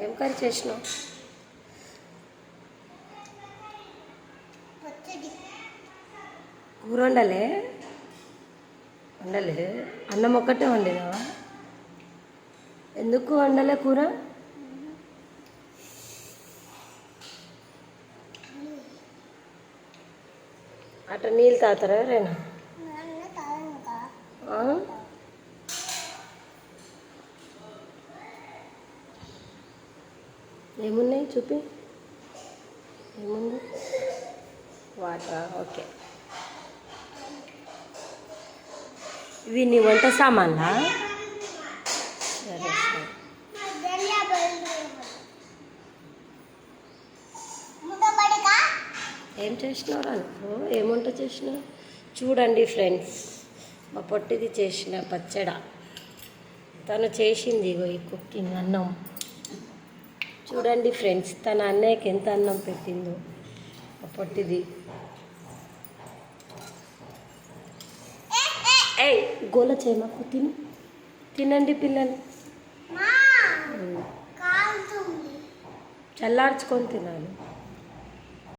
ఏం కర్రీ చేసినావు? కూర వండలే అన్నం ఒక్కటే వండినావా? ఎందుకు వండలే కూర? అట్లా నీళ్ళు తాగుతారా ఎవరైనా? ఏమున్నాయి చూపి. ఏముంది? వాటర్. ఓకే, ఇవి నీ వంట సామాన్లా? సరే సరే. ఏం చేసినావు రా నువ్వు? ఏం వంట చేసినావు? చూడండి ఫ్రెండ్స్, మా పొట్టిది చేసిన పచ్చడ. తను చేసింది ఇగో ఈ కుకింగ్ అన్నం. చూడండి ఫ్రెండ్స్, తన అన్నయ్యకి ఎంత అన్నం పెట్టిందో మా పొట్టిది. ఏయ్ గోల చేయమాకు, తినండి పిల్లలు. చల్లార్చుకొని తినాలి.